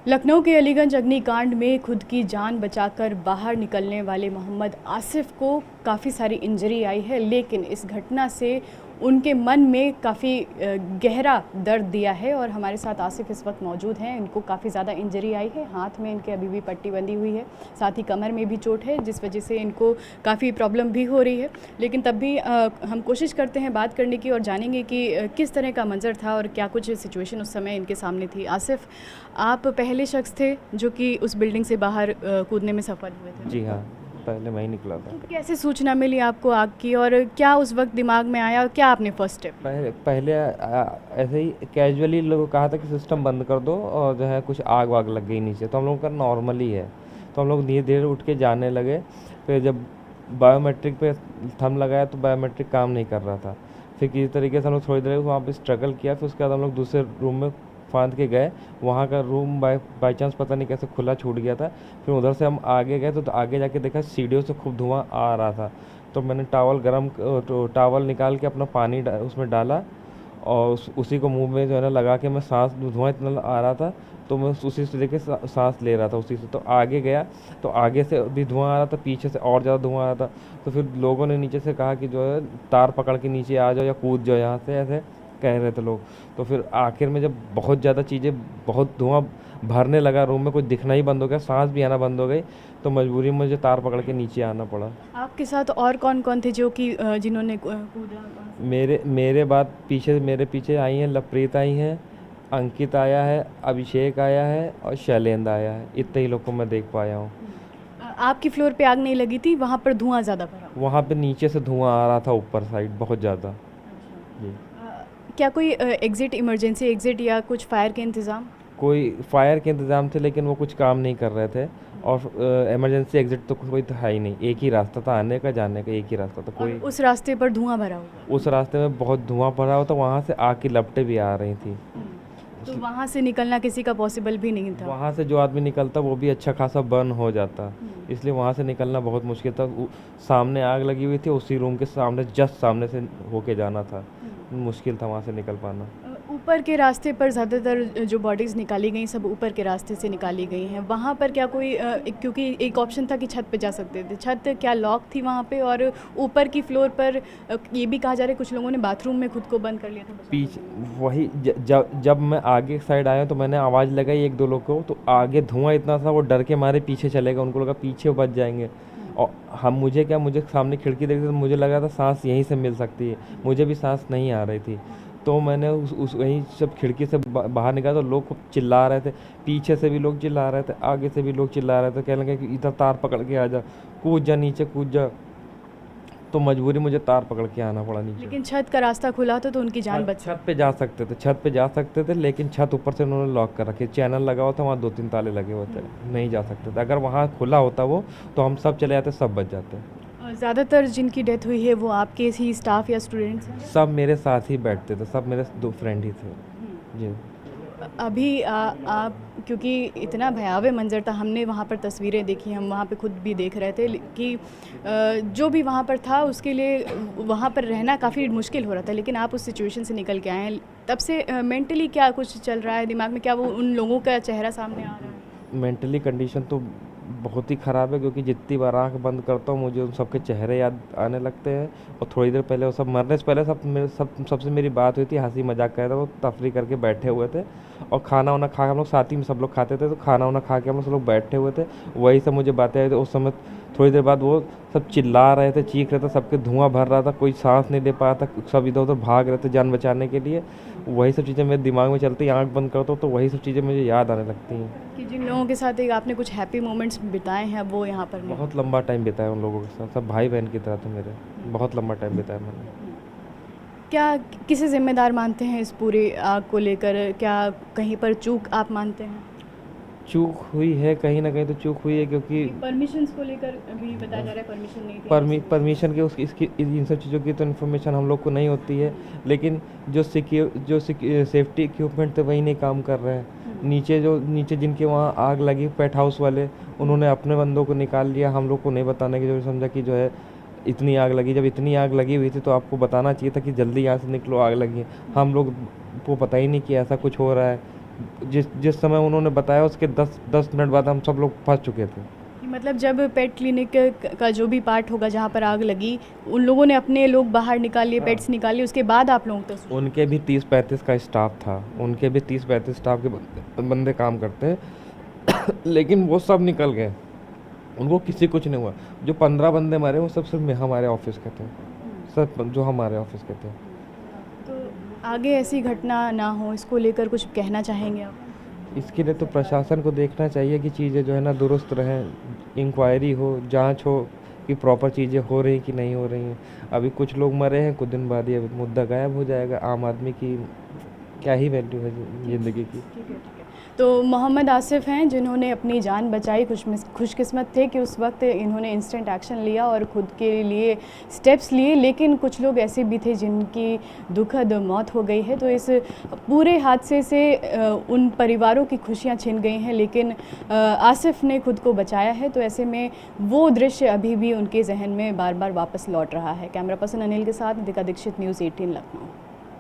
लखनऊ के अलीगंज अग्निकांड में खुद की जान बचाकर बाहर निकलने वाले मोहम्मद आसिफ को काफ़ी सारी इंजरी आई है, लेकिन इस घटना से उनके मन में काफ़ी गहरा दर्द दिया है। और हमारे साथ आसिफ इस वक्त मौजूद हैं। इनको काफ़ी ज़्यादा इंजरी आई है, हाथ में इनके अभी भी पट्टी बंधी हुई है, साथ ही कमर में भी चोट है, जिस वजह से इनको काफ़ी प्रॉब्लम भी हो रही है। लेकिन तब भी हम कोशिश करते हैं बात करने की और जानेंगे कि किस तरह का मंजर था और क्या कुछ सिचुएशन उस समय इनके सामने थी। आसिफ, आप पहले शख्स थे जो कि उस बिल्डिंग से बाहर कूदने में सफल हुए थे? जी हाँ, पहले मैं ही निकला था। तो कैसे सूचना मिली आपको आग की और क्या उस वक्त दिमाग में आया और क्या आपने फर्स्ट स्टेप? पहले ऐसे ही कैजुअली लोगों को कहा था कि सिस्टम बंद कर दो और जो है कुछ आग वाग लग गई नीचे, तो हम लोगों का नॉर्मल ही है। तो हम लोग धीरे धीरे उठ के जाने लगे। फिर जब बायोमेट्रिक पे थंब लगाया तो बायोमेट्रिक काम नहीं कर रहा था। फिर किसी तरीके से हम लोग थोड़ी देर वहाँ पे स्ट्रगल किया। फिर उसके बाद हम लोग दूसरे रूम में फांद के गए। वहाँ का रूम बाई चांस पता नहीं कैसे खुला छूट गया था। फिर उधर से हम आगे गए तो आगे जाके देखा सीढ़ियों से खूब धुआं आ रहा था। तो मैंने टावल निकाल के अपना पानी उसमें डाला और उसी को मुंह में जो है ना लगा के मैं सांस, धुआं इतना आ रहा था तो मैं उसी से लेके सांस ले रहा था उसी से। तो आगे गया तो आगे से भी धुआं आ रहा था, पीछे से और ज़्यादा धुआं आ रहा था। तो फिर लोगों ने नीचे से कहा कि जो है तार पकड़ के नीचे आ जाओ या कूद जाओ यहाँ से, ऐसे कह रहे थे लोग। तो फिर आखिर में जब बहुत ज़्यादा चीज़ें, बहुत धुआं भरने लगा रूम में, कुछ दिखना ही बंद हो गया, सांस भी आना बंद हो गई, तो मजबूरी में मुझे तार पकड़ के नीचे आना पड़ा। आपके साथ और कौन कौन थे जो कि जिन्होंने कूदा? मेरे पीछे आई हैं लवप्रीत, आई हैं अंकित, आया है अभिषेक, आया है और शैलेंद्र आया है। इतने ही लोग को मैं देख पाया हूँ। आपकी फ्लोर पे आग नहीं लगी थी, वहाँ पर धुआं ज़्यादा भरा? वहाँ पे नीचे से धुआं आ रहा था, ऊपर साइड बहुत ज़्यादा। जी। क्या कोई एग्ज़िट, इमरजेंसी एग्ज़िट या कुछ फायर के इंतज़ाम? कोई फायर के इंतज़ाम थे लेकिन वो कुछ काम नहीं कर रहे थे। और इमरजेंसी एग्जिट तो कोई था ही नहीं, एक ही रास्ता था आने का, जाने का, एक ही रास्ता था। कोई उस रास्ते पर धुआं भरा हुआ? उस रास्ते में बहुत धुआं भरा हुआ था, वहाँ से आग की लपटें भी आ रही थी। तो वहाँ से निकलना किसी का पॉसिबल भी नहीं था? वहाँ से जो आदमी निकलता वो भी अच्छा खासा बर्न हो जाता, इसलिए वहाँ से निकलना बहुत मुश्किल था। सामने आग लगी हुई थी, उसी रूम के सामने जस्ट सामने से होके जाना था। मुश्किल था वहाँ से निकल पाना। ऊपर के रास्ते पर ज़्यादातर जो बॉडीज़ निकाली गई सब ऊपर के रास्ते से निकाली गई हैं। वहाँ पर क्या कोई क्योंकि एक ऑप्शन था कि छत पे जा सकते थे, छत क्या लॉक थी वहाँ पे? और ऊपर की फ्लोर पर ये भी कहा जा रहा है कुछ लोगों ने बाथरूम में खुद को बंद कर लिया था पीछे वही जब मैं आगे साइड आया तो मैंने आवाज़ लगाई एक दो लोग को, तो आगे धुआं इतना था वो डर के मारे पीछे चले गए। उनको लगा पीछे बच जाएंगे। और मुझे सामने खिड़की देखी तो मुझे लगा था सांस यहीं से मिल सकती है, मुझे भी सांस नहीं आ रही थी। तो मैंने उस वहीं जब खिड़की से बाहर निकाला तो लोग खूब चिल्ला रहे थे, पीछे से भी लोग चिल्ला रहे थे, आगे से भी लोग चिल्ला रहे थे, कहने लगे कि इधर तार पकड़ के आ जा, कूद जा नीचे, कूद जा। तो मजबूरी मुझे तार पकड़ के आना पड़ा नीचे। लेकिन छत का रास्ता खुला था तो उनकी जान बच? छत पे जा सकते थे लेकिन छत ऊपर से उन्होंने लॉक कर रखी, चैनल लगा हुआ था, वहाँ 2-3 ताले लगे हुए थे, नहीं जा सकते थे। अगर वहाँ खुला होता वो तो हम सब चले जाते, सब बच जाते। ज़्यादातर जिनकी डेथ हुई है वो आपके ही स्टाफ या स्टूडेंट्स हैं? सब मेरे साथ ही बैठते थे, सब मेरे 2 फ्रेंड ही थे। जी। अभी आप, क्योंकि इतना भयावह मंजर था, हमने वहाँ पर तस्वीरें देखी, हम वहाँ पे खुद भी देख रहे थे कि जो भी वहाँ पर था उसके लिए वहाँ पर रहना काफ़ी मुश्किल हो रहा था। लेकिन आप उस सिचुएशन से निकल के आए हैं, तब से मेंटली क्या कुछ चल रहा है दिमाग में? क्या वो उन लोगों का चेहरा सामने आ रहा है? मेंटली कंडीशन तो बहुत ही ख़राब है, क्योंकि जितनी बार आँख बंद करता हूँ मुझे उन सबके चेहरे याद आने लगते हैं। और थोड़ी देर पहले वो सब मरने से पहले सबसे मेरी बात हुई थी, हंसी मजाक कर रहे थे, वो तफरी करके बैठे हुए थे। और खाना वाना खा के हम लोग साथ ही में सब लोग खाते थे, तो खाना वाना खा के हम सब लोग बैठे हुए थे, वही सब मुझे बातें आई थी उस समय। थोड़ी देर बाद वो सब चिल्ला रहे थे, चीख रहे थे, सबके धुआं भर रहा था, कोई सांस नहीं ले पा रहा था, सब इधर उधर भाग रहे थे जान बचाने के लिए। वही सब चीज़ें मेरे दिमाग में चलती, आँख बंद करता हूँ तो वही सब चीज़ें मुझे याद आने लगती हैं। कि जिन लोगों के साथ एक आपने कुछ हैप्पी मोमेंट्स बिताए हैं वो यहाँ पर नहीं? बहुत लंबा टाइम बिताया उन लोगों के साथ, सब भाई बहन की तरह थे मेरे, बहुत लंबा टाइम बिताया मैंने। क्या किसे ज़िम्मेदार मानते हैं इस पूरी आग को लेकर? क्या कहीं पर चूक आप मानते हैं? चूक हुई है, कहीं ना कहीं तो चूक हुई है, क्योंकि परमिशंस को लेकर भी बताया जा रहा है परमिशन नहीं थी। परमिशन के इसकी इन सब चीज़ों की तो इन्फॉर्मेशन हम लोग को नहीं होती है। लेकिन जो सेफ्टी इक्विपमेंट थे वही नहीं काम कर रहे हैं। नीचे जिनके वहाँ आग लगी, पेट हाउस वाले, उन्होंने अपने बंदों को निकाल लिया, हम लोग को नहीं बताने की जरूरत, समझा कि जो है इतनी आग लगी। जब इतनी आग लगी हुई थी तो आपको बताना चाहिए था कि जल्दी यहाँ से निकलो, आग लगी है। हम लोग को पता ही नहीं कि ऐसा कुछ हो रहा है, जिस जिस समय उन्होंने बताया उसके 10 मिनट बाद हम सब लोग फंस चुके थे। मतलब जब पेट क्लिनिक का जो भी पार्ट होगा जहाँ पर आग लगी, उन लोगों ने अपने लोग बाहर निकाल लिए, पेट्स निकाल लिए, उसके बाद आप लोगों तक? उनके भी 30-35 का स्टाफ था, उनके भी 30-35 स्टाफ के बंदे काम करते हैं लेकिन वो सब निकल गए, उनको किसी कुछ नहीं हुआ। जो 15 बंदे मरे वो सब सिर्फ हमारे ऑफिस के थे, सब जो हमारे ऑफिस के थे। तो आगे ऐसी घटना ना हो, इसको लेकर कुछ कहना चाहेंगे आप? इसके लिए तो प्रशासन को देखना चाहिए कि चीज़ें जो है ना दुरुस्त रहें, इंक्वायरी हो, जांच हो कि प्रॉपर चीज़ें हो रही कि नहीं हो रही हैं। अभी कुछ लोग मरे हैं, कुछ दिन बाद ये मुद्दा गायब हो जाएगा। आम आदमी की क्या ही वैल्यू है ज़िंदगी की। ठीक है। तो मोहम्मद आसिफ हैं जिन्होंने अपनी जान बचाई, खुशकिस्मत थे कि उस वक्त इन्होंने इंस्टेंट एक्शन लिया और ख़ुद के लिए स्टेप्स लिए, लेकिन कुछ लोग ऐसे भी थे जिनकी दुखद मौत हो गई है। तो इस पूरे हादसे से उन परिवारों की खुशियां छिन गई हैं, लेकिन आसिफ ने खुद को बचाया है। तो ऐसे में वो दृश्य अभी भी उनके जहन में बार बार वापस लौट रहा है। कैमरा पर्सन अनिल के साथ दीपिका दीक्षित, न्यूज़ 18 लखनऊ।